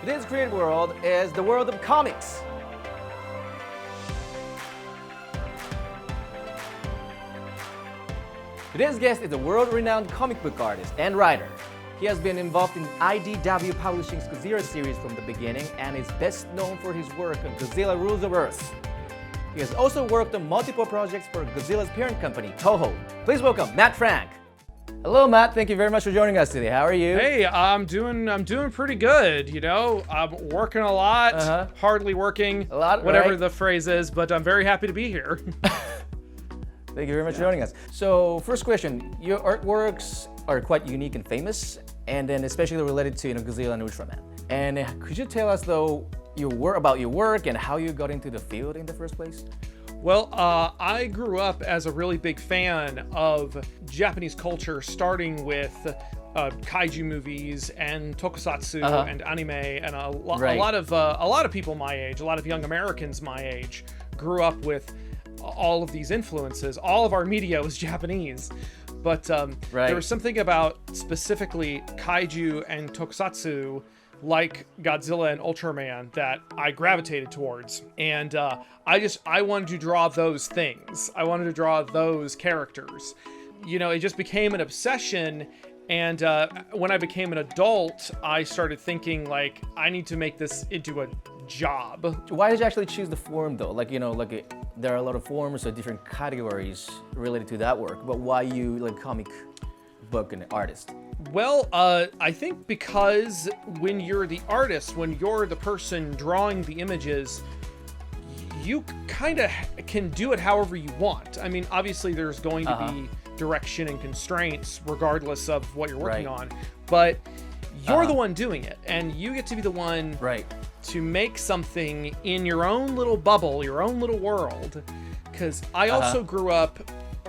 Today's creative world is the world of comics. Today's guest is a world-renowned comic book artist and writer. He has been involved in IDW Publishing's Godzilla series from the beginning and is best known for his work on Godzilla Rules of Earth. He has also worked on multiple projects for Godzilla's parent company, Toho. Please welcome Matt Frank. Hello, Matt. Thank you very much for joining us today. How are you? Hey, I'm doing pretty good. You know, I'm working a lot, hardly working, whatever the phrase is, but I'm very happy to be here. Thank you very much for joining us. So, first question: your artworks are quite unique and famous, and then especially related to Godzilla and Ultraman. And could you tell us though about your work and how you got into the field in the first place? Well, I grew up as a really big fan of Japanese culture, starting with kaiju movies and tokusatsu and anime, and a lot of people my age, a lot of young Americans my age, grew up with all of these influences. All of our media was Japanese, but there was something about specifically kaiju and tokusatsu, like Godzilla and Ultraman, that I gravitated towards. And I wanted to draw those things. I wanted to draw those characters. You know, it just became an obsession. And when I became an adult, I started thinking, like, I need to make this into a job. Why did you actually choose the form though? There are a lot of forms or different categories related to that work, but why you like comic book and artist? Well, I think because when you're the artist, when you're the person drawing the images, you kind of can do it however you want. I mean, obviously there's going to be direction and constraints regardless of what you're working on, but you're the one doing it, and you get to be the one to make something in your own little bubble, your own little world. Because I also grew up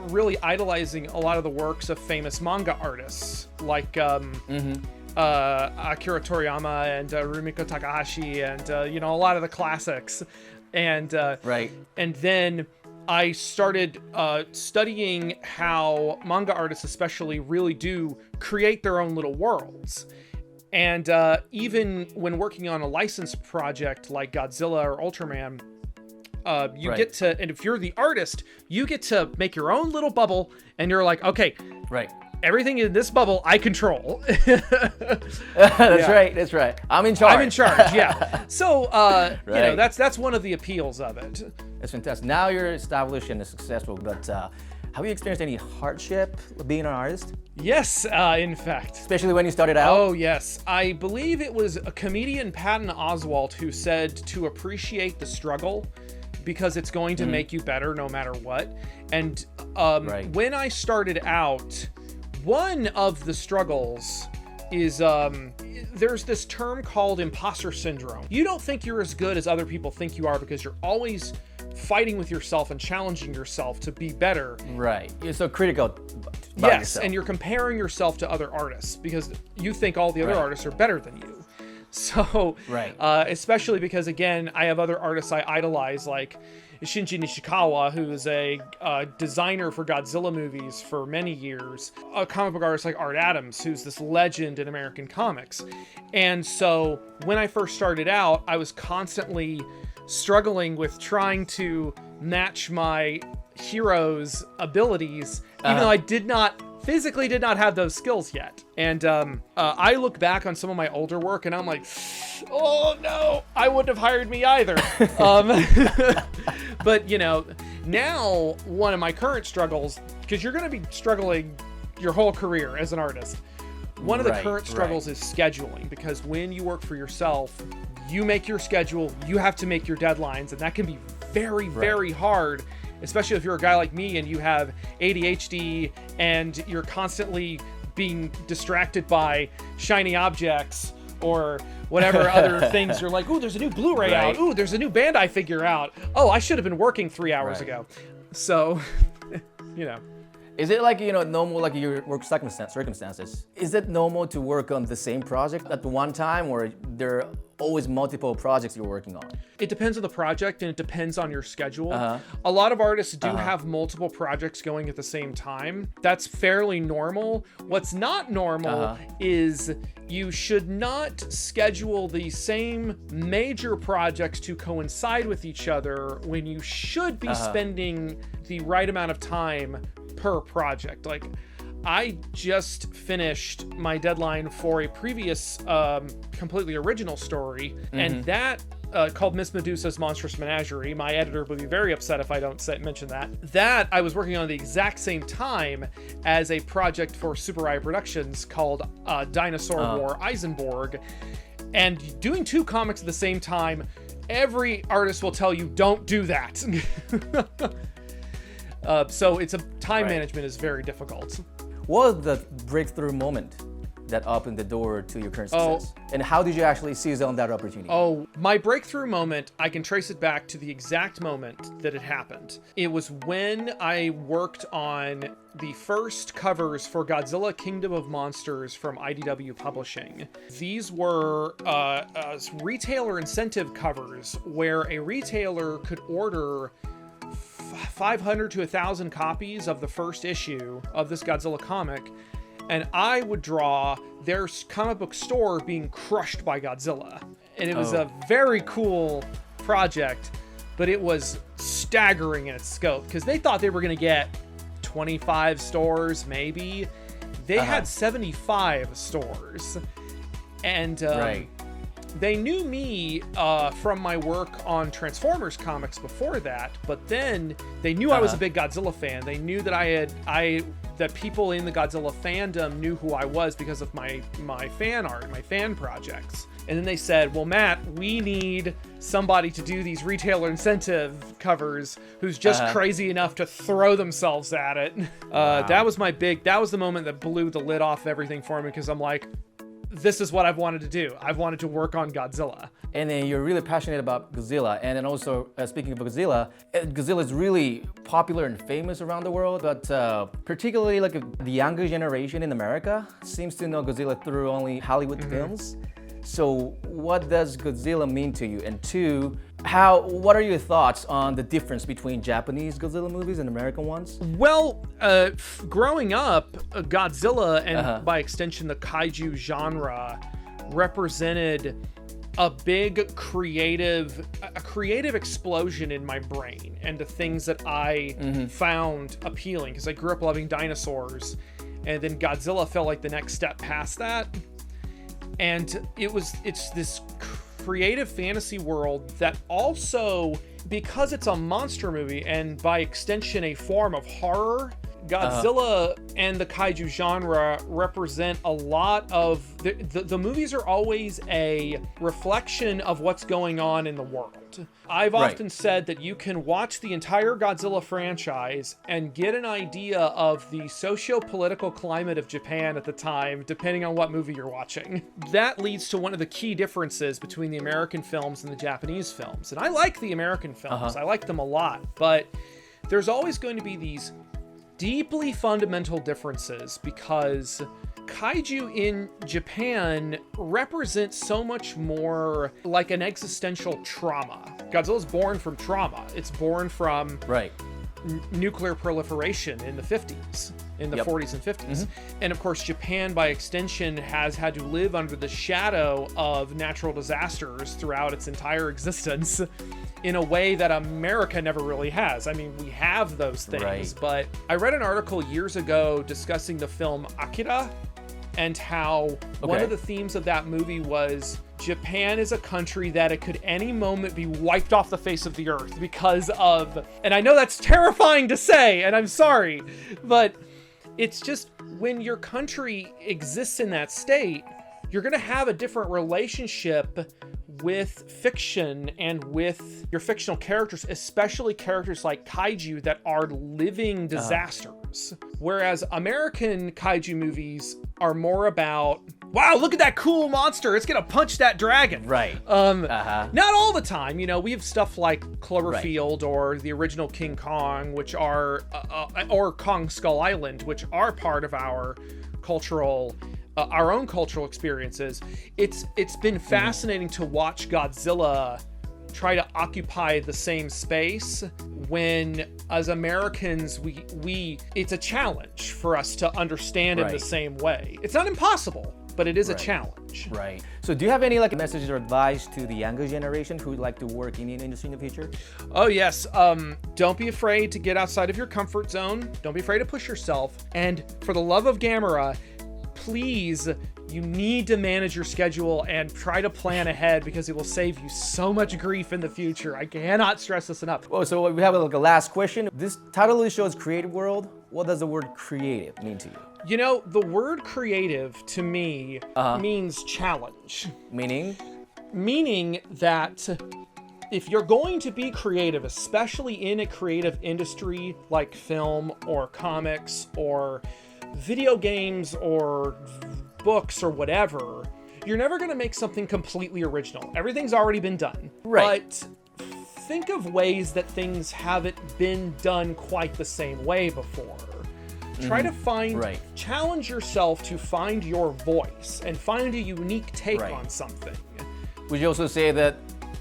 really idolizing a lot of the works of famous manga artists like Akira Toriyama and Rumiko Takahashi and a lot of the classics, and then I started studying how manga artists especially really do create their own little worlds. And even when working on a licensed project like Godzilla or Ultraman, you get to, and if you're the artist, you get to make your own little bubble, and you're like, okay, everything in this bubble I control. That's right. I'm in charge. Yeah. So that's one of the appeals of it. That's fantastic. Now you're established and successful, but have you experienced any hardship being an artist? Yes, in fact. Especially when you started out? Oh, yes. I believe it was a comedian, Patton Oswalt, who said to appreciate the struggle because it's going to make you better no matter what. And when I started out, one of the struggles is there's this term called imposter syndrome. You don't think you're as good as other people think you are because you're always fighting with yourself and challenging yourself to be better. Right. You're so critical about yourself. And you're comparing yourself to other artists because you think all the other artists are better than you. So, especially because, again, I have other artists I idolize, like Shinji Nishikawa, who is a designer for Godzilla movies for many years, a comic book artist like Art Adams, who's this legend in American comics. And so when I first started out, I was constantly struggling with trying to match my hero's abilities, even though I physically did not have those skills yet. And I look back on some of my older work and I'm like, oh no, I wouldn't have hired me either. But now one of my current struggles, because you're going to be struggling your whole career as an artist, one of the current struggles is scheduling, because when you work for yourself, you make your schedule, you have to make your deadlines, and that can be very, very hard, especially if you're a guy like me and you have ADHD and you're constantly being distracted by shiny objects or whatever other things. You're like, ooh, there's a new Blu-ray out. Ooh, there's a new Bandai figure out. Oh, I should have been working 3 hours ago. So, Is it like, normal, like your work circumstances? Is it normal to work on the same project at one time, or there are always multiple projects you're working on? It depends on the project and it depends on your schedule. A lot of artists do have multiple projects going at the same time. That's fairly normal. What's not normal is you should not schedule the same major projects to coincide with each other when you should be spending the right amount of time per project. Like, I just finished my deadline for a previous completely original story, and that called Miss Medusa's Monstrous Menagerie. My editor would be very upset if I don't mention that. That I was working on the exact same time as a project for Super Eye Productions called Dinosaur War Eisenborg. And doing two comics at the same time, every artist will tell you, don't do that. So it's time management is very difficult. What was the breakthrough moment that opened the door to your current success? And how did you actually seize on that opportunity? My breakthrough moment, I can trace it back to the exact moment that it happened. It was when I worked on the first covers for Godzilla Kingdom of Monsters from IDW Publishing. These were retailer incentive covers where a retailer could order 500 to 1,000 copies of the first issue of this Godzilla comic, and I would draw their comic book store being crushed by Godzilla. And it was a very cool project, but it was staggering in its scope because they thought they were going to get 25 stores, maybe. They had 75 stores. And they knew me from my work on Transformers comics before that, but then they knew I was a big Godzilla fan. They knew that that people in the Godzilla fandom knew who I was because of my fan art, my fan projects. And then they said, well, Matt, we need somebody to do these retailer incentive covers who's just crazy enough to throw themselves at it. That was the moment that blew the lid off everything for me, because I'm like, this is what I've wanted to do. I've wanted to work on Godzilla. And then you're really passionate about Godzilla. And then also, speaking of Godzilla, Godzilla is really popular and famous around the world, but particularly like the younger generation in America seems to know Godzilla through only Hollywood films. So what does Godzilla mean to you? And two, what are your thoughts on the difference between Japanese Godzilla movies and American ones? Well, growing up, Godzilla and by extension the kaiju genre represented a big creative explosion in my brain and the things that I found appealing, because I grew up loving dinosaurs, and then Godzilla felt like the next step past that. And it's this creative fantasy world that also, because it's a monster movie and by extension a form of horror, Godzilla and the kaiju genre represent a lot of the movies are always a reflection of what's going on in the world. I've often said that you can watch the entire Godzilla franchise and get an idea of the socio-political climate of Japan at the time, depending on what movie you're watching. That leads to one of the key differences between the American films and the Japanese films. And I like the American films. I like them a lot, but there's always going to be these deeply fundamental differences, because kaiju in Japan represents so much more like an existential trauma. Godzilla's born from trauma. It's born from nuclear proliferation in the 50s, in the 40s and 50s. And of course, Japan, by extension, has had to live under the shadow of natural disasters throughout its entire existence in a way that America never really has. I mean, we have those things, but I read an article years ago discussing the film Akira, and how one of the themes of that movie was Japan is a country that it could any moment be wiped off the face of the earth because of, and I know that's terrifying to say, and I'm sorry, but it's just when your country exists in that state, you're going to have a different relationship with fiction and with your fictional characters, especially characters like kaiju that are living disasters. Whereas American kaiju movies are more about wow, look at that cool monster. It's going to punch that dragon. Right. Not all the time. You know, we have stuff like Cloverfield or the original King Kong, which are, or Kong Skull Island, which are part of our cultural, our own cultural experiences. It's been fascinating to watch Godzilla try to occupy the same space when, as Americans, we it's a challenge for us to understand in the same way. It's not impossible, but it is a challenge. Right. So do you have any like messages or advice to the younger generation who would like to work in the industry in the future? Oh yes. Don't be afraid to get outside of your comfort zone. Don't be afraid to push yourself. And for the love of Gamera, please, you need to manage your schedule and try to plan ahead, because it will save you so much grief in the future. I cannot stress this enough. Well, so we have like a last question. This title of the show is Creative World. What does the word creative mean to you? You know, the word creative to me means challenge. Meaning? Meaning that if you're going to be creative, especially in a creative industry like film or comics or video games or books or whatever, you're never going to make something completely original. Everything's already been done. Right. But think of ways that things haven't been done quite the same way before. Try to find, challenge yourself to find your voice and find a unique take on something. Would you also say that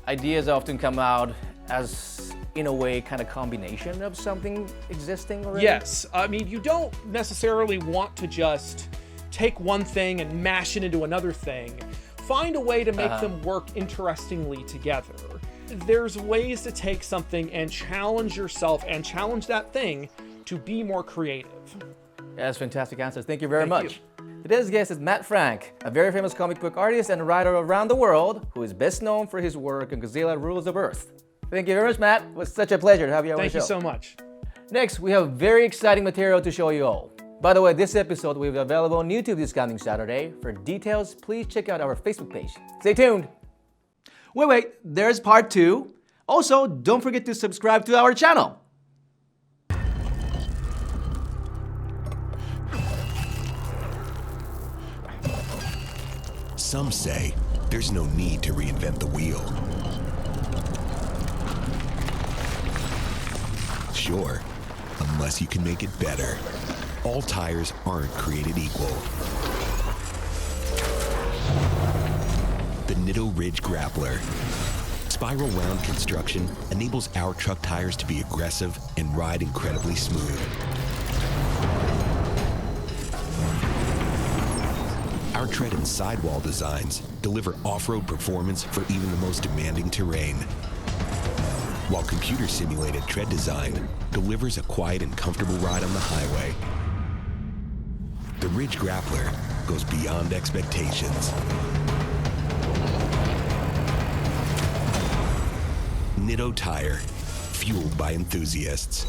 ideas often come out as, in a way, kind of combination of something existing already? Yes. I mean, you don't necessarily want to just take one thing and mash it into another thing. Find a way to make them work interestingly together. There's ways to take something and challenge yourself and challenge that thing to be more creative. That's fantastic answers. Thank you very much. Today's guest is Matt Frank, a very famous comic book artist and writer around the world who is best known for his work on Godzilla Rules of Earth. Thank you very much, Matt. It was such a pleasure to have you on the show. Thank you so much. Next, we have very exciting material to show you all. By the way, this episode will be available on YouTube this coming Saturday. For details, please check out our Facebook page. Stay tuned. Wait, there's part 2. Also, don't forget to subscribe to our channel. Some say there's no need to reinvent the wheel. Sure, unless you can make it better. All tires aren't created equal. The Nitto Ridge Grappler. Spiral wound construction enables our truck tires to be aggressive and ride incredibly smooth. Our tread and sidewall designs deliver off-road performance for even the most demanding terrain, while computer-simulated tread design delivers a quiet and comfortable ride on the highway. The Ridge Grappler goes beyond expectations. Nitto Tire, fueled by enthusiasts.